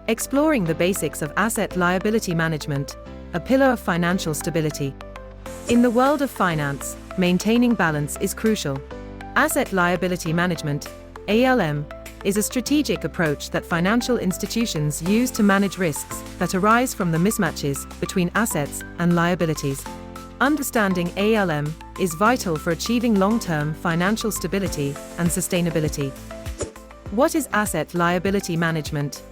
Exploring the basics of asset liability management, a pillar of financial stability. In the world of finance, maintaining balance is crucial. Asset liability management, ALM, is a strategic approach that financial institutions use to manage risks that arise from the mismatches between assets and liabilities. Understanding ALM is vital for achieving long-term financial stability and sustainability. What is asset liability management?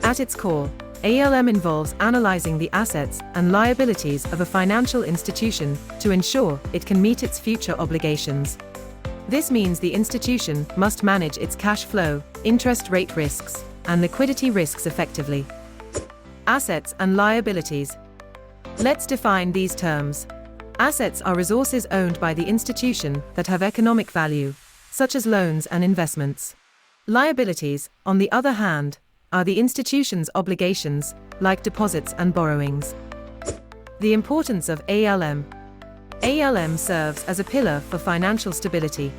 At its core, ALM involves analyzing the assets and liabilities of a financial institution to ensure it can meet its future obligations. This means the institution must manage its cash flow, interest rate risks, and liquidity risks effectively. Assets and liabilities. Let's define these terms. Assets are resources owned by the institution that have economic value, such as loans and investments. Liabilities, on the other hand, are the institution's obligations, like deposits and borrowings. The importance of ALM. ALM serves as a pillar for financial stability.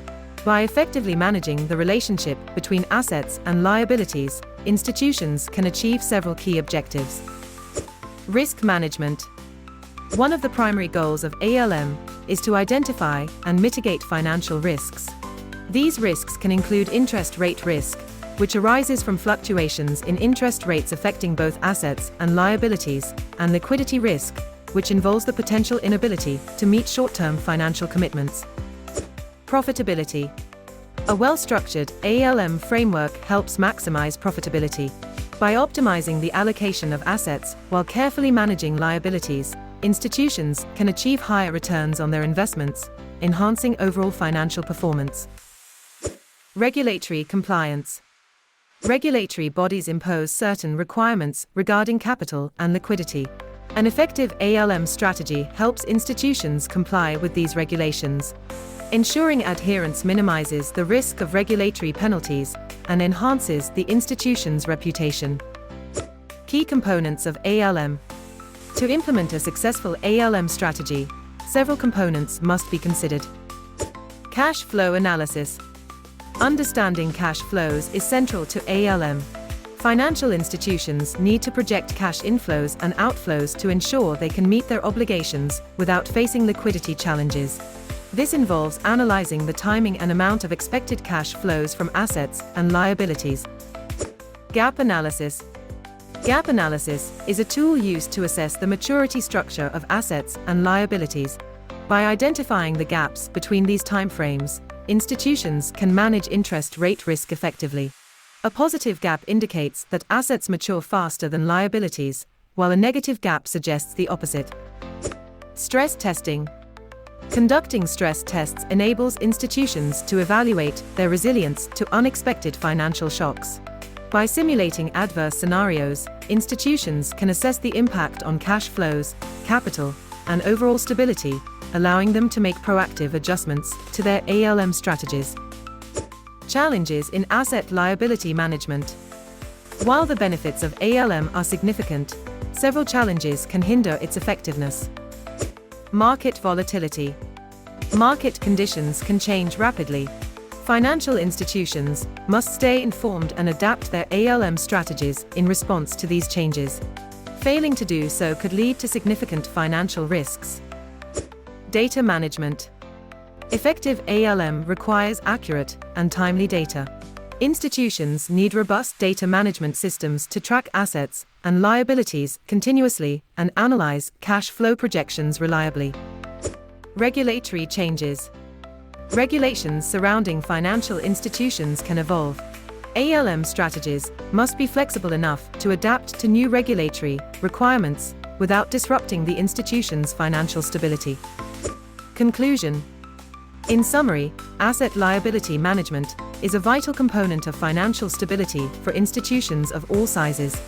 By effectively managing the relationship between assets and liabilities, institutions can achieve several key objectives. Risk management. One of the primary goals of ALM is to identify and mitigate financial risks. These risks can include interest rate risk, which arises from fluctuations in interest rates affecting both assets and liabilities, and liquidity risk, which involves the potential inability to meet short-term financial commitments. Profitability. A well-structured ALM framework helps maximize profitability. By optimizing the allocation of assets while carefully managing liabilities, institutions can achieve higher returns on their investments, enhancing overall financial performance. Regulatory compliance. Regulatory bodies impose certain requirements regarding capital and liquidity. An effective ALM strategy helps institutions comply with these regulations. Ensuring adherence minimizes the risk of regulatory penalties and enhances the institution's reputation. Key components of ALM. To implement a successful ALM strategy, several components must be considered. Cash flow analysis. Understanding cash flows is central to ALM. Financial institutions need to project cash inflows and outflows to ensure they can meet their obligations without facing liquidity challenges. This involves analyzing the timing and amount of expected cash flows from assets and liabilities. Gap analysis. Gap analysis is a tool used to assess the maturity structure of assets and liabilities. By identifying the gaps between these timeframes, institutions can manage interest rate risk effectively. A positive gap indicates that assets mature faster than liabilities, while a negative gap suggests the opposite. Stress testing. Conducting stress tests enables institutions to evaluate their resilience to unexpected financial shocks. By simulating adverse scenarios, institutions can assess the impact on cash flows, capital, and overall stability, allowing them to make proactive adjustments to their ALM strategies. Challenges in asset liability management. While the benefits of ALM are significant, several challenges can hinder its effectiveness. Market volatility. Market conditions can change rapidly. Financial institutions must stay informed and adapt their ALM strategies in response to these changes. Failing to do so could lead to significant financial risks. Data management. Effective ALM requires accurate and timely data. Institutions need robust data management systems to track assets and liabilities continuously and analyze cash flow projections reliably. Regulatory changes. Regulations surrounding financial institutions can evolve. ALM strategies must be flexible enough to adapt to new regulatory requirements without disrupting the institution's financial stability. Conclusion. In summary, asset liability management is a vital component of financial stability for institutions of all sizes.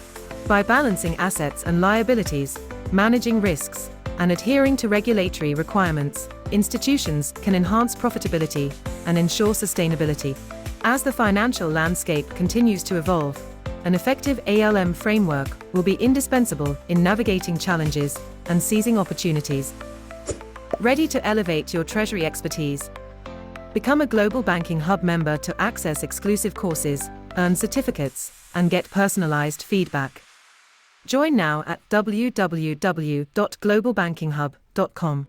By balancing assets and liabilities, managing risks, and adhering to regulatory requirements, institutions can enhance profitability and ensure sustainability. As the financial landscape continues to evolve, an effective ALM framework will be indispensable in navigating challenges and seizing opportunities. Ready to elevate your treasury expertise? Become a Global Banking Hub member to access exclusive courses, earn certificates, and get personalized feedback. Join now at www.globalbankinghub.com.